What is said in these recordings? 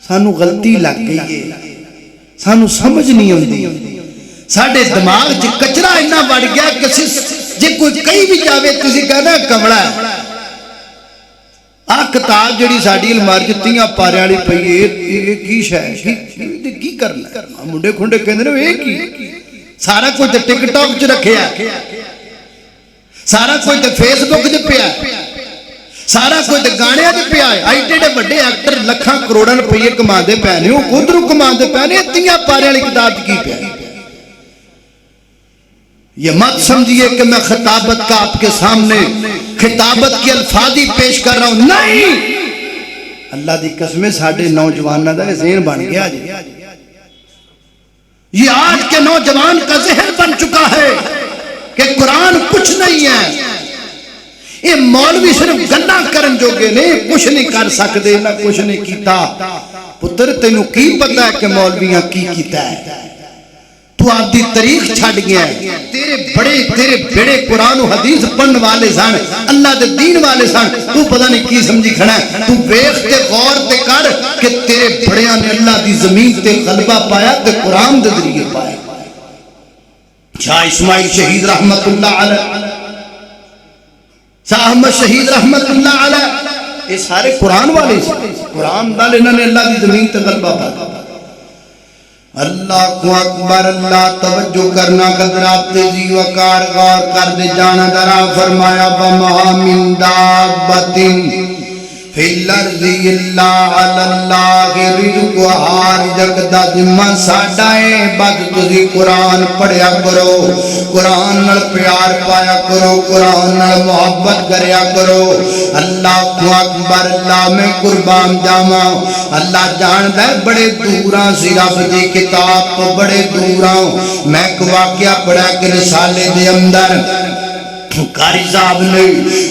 سانو غلطی لگ گئی ہے، سانو سمجھ نہیں آتی، ساڈے دماغ چ کچرا اتنا بڑھ گیا کہ جے کوئی کہیں بھی جاوے تسی کہنا کمڑا ہے۔ آ کتاب جڑی ساڈی الماری چ 30 پارے والی پئی ہے، یہ کی شے ہے؟ کی کرنا؟ منڈے کھنڈے کہندے نے اے کی؟ سارا کچھ تے ٹک ٹاک چ رکھیا، سارا کچھ تے فیس بک چ پیا، سارا کچھ تے گانے چ پیا ہے۔ ایڈے بڑے ایکٹر لکھاں کروڑاں روپے کماندے پے نے، او کدھروں کماندے پے نے؟ 30 پارے والی کتاب کی پیا؟ یہ مت سمجھیے کہ میں خطابت کا آپ کے سامنے خطابت کی الفاظی پیش کر رہا ہوں، نہیں، اللہ دی قسمیں ساڑھے نوجوانہ دا ذہن بن گیا جی۔ یہ آج کے نوجوان کا ذہن بن چکا ہے کہ قرآن کچھ نہیں ہے، یہ مولوی صرف گناہ کرن جو گے نہیں، کچھ نہیں کر سکتے، نہ کچھ نہیں کیتا۔ پتر تینوں کی پتا ہے کہ مولویاں کی کیتا ہے؟ تو آپ دی تاریخ چھڑ گیا ہے، تیرے بڑے قرآن و حدیث پڑھن والے سن، اللہ دے دین والے سن، تو پتہ نہیں کی سمجھی کھڑا ہے۔ تو ویخ تے غور تے کر کہ تیرے بڑیاں نے اللہ دی زمین تے غلبہ پایا تے قرآن دے ذریعے پایا۔ شاہ اسماعیل شہید رحمت اللہ علیہ، شاہ احمد شہید رحمت اللہ علیہ، یہ سارے قرآن والے سن، قرآن والے انہوں نے اللہ دی زمین تے غلبہ پایا۔ اللہ کو اکبر، اللہ توجہ کرنا، قدرات تیزی وقار غور کر دے جانا درا فرمایا وَمَا مِن دَابَّةٍ فِي الْأَرْضِ إِلَّا عَلَى اللَّهِ رِزْقُهَا، رزق دا ذمہ ساڈا ہے۔ بس تسی قرآن پڑھیا کرو، قرآن نال پیار پایا کرو، قرآن نال محبت کریا کرو۔ اللہ کو اکبر، اللہ میں قربان جاواں، اللہ جاندا ہے بڑے دوراں سی رب دی کتاب تو بڑے دوراں۔ میں ایک واقعہ پڑھا کہ رسالے دے اندر قاری صاحب نے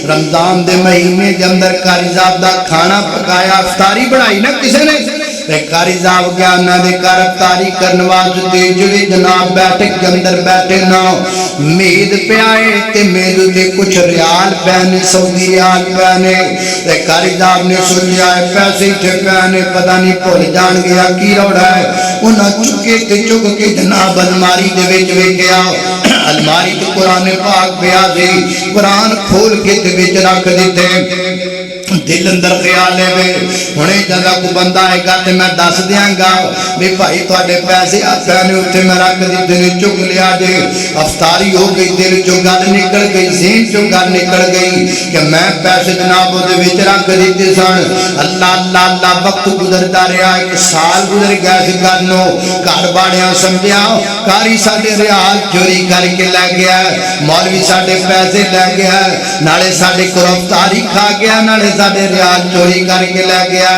رمضان دے مہینے دے اندر قاری صاحب دا کھانا پکایا، افطاری بڑھائی نا کسے نے، قاری صاحب گیا نہ دے کر افطاری کرنے واسطے جڑے جناب بیٹھک کے اندر بیٹھے نا، مید پہ آئے تے مید دے کچھ ریال پہنے، سعودی ریال پہنے، قاری صاحب نے سوچا ہے پیسے تھے پہنے، پتہ نہیں بھول جان گیا کی روڑا ہے، انہاں چکے تے چک کے جناب الماری دے وچ گیا، الماری تے قرآن پاک پیا سی، قرآن کھول کے تے وچ رکھ دیتے۔ دل اندر خیال ہے وے ہنے جگہ کو بندہ آئے گا تے میں دس دیاں گا بھی بھائی تواڈے پیسے آتے نے اتنے میں رکھ دیتے نے، چک لیا جے، افطاری ہو گئی، دل چو گل نکل گئی، ذہن چو گل نکل گئی کہ میں پیسے جناب دے وچ رکھ دیتے سن۔ اللہ اللہ اللہ وقت گزرتا رہا، ایک سال گزر گیا سی گھرنو، گھر والیاں سمجھیا قاری ساڈے ریال چوری کر کے لے گیا، مولوی ساڈے پیسے لے گیا، نالے ساڈے کو افطاری کھا گیا، نالے ساڈے ریال چوری کر کے لے گیا۔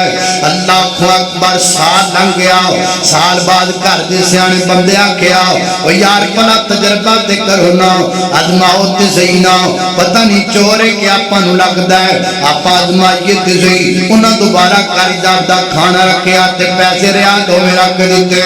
اللہ اکبر، سال لنگ گیا، سال بعد گھر دے سیانے بندے آکھیا او یار بلا تجربہ تے کرو نا، ازماؤ تے صحیح نا، پتہ نہیں چور ہے کہ آپاں نوں لگدا ہے، آپاں ازمائیے تے صحیح۔ انہاں دوبارہ قاری صاحب دا کھانا رکھیا تے پیسے ریال دوویں رکھ دیتے۔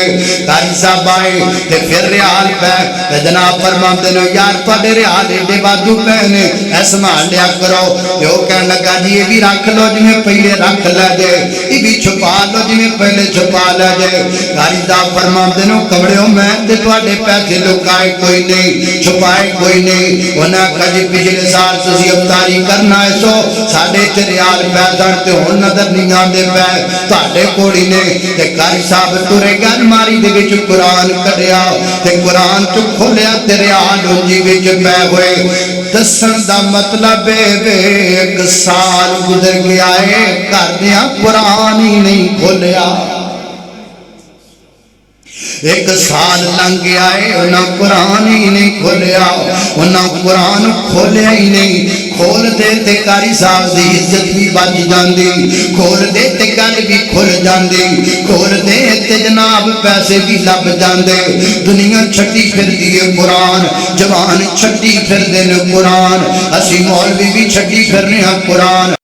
قاری صاحب آئے تے پھر ریال پے تے جناب فرماندے نے یار تواڈے ریال ایڈے وادو پے نے، اے سنبھال لیا کرو۔ تے او کہن لگا جی یہ بھی رکھ لو جی میں پہلے رکھ لے جے، یہ بھی چھپا لو جی میں پہلے چھپا لے جے۔ قاری صاحب فرماندے نے کمڑیوں میں تے تواڈے پیسے لکائے کوئی نہیں، چھپائے کوئی نہیں۔ انہاں کہا جی پچھلے سال تسی افطاری کرنا ہے سو ساڈے تے ریال پیسے تے ہن نظر نہیں آندے پے تواڈے کول ہی نے۔ تے قاری صاحب ترے گئے الماری دے وچ قرآن کڈیا تے قرآن چ کھولیا تے ریال انجی وچ پے ہوئے۔ دسن دا مطلب ہے ایک سال گزر گیا ہے گھر دیا قرآن ہی نہیں کھولیا، ایک سال لنگ گیا ہے انہاں قرآن ہی نہیں کھولیا، انہاں قرآن کھولیا ہی نہیں۔ کھول دے تے قاری صاحب دی عزت بھی بچ جاندی، کھول دے تے گل بھی کھل جاندی، کھول دے تے جناب پیسے بھی لب جاندے۔ دنیا چھٹی پھر دیئے قرآن، جوان چھٹی پھر دے قرآن، اسی مولوی بھی چھٹی پھرنے ہیں قرآن۔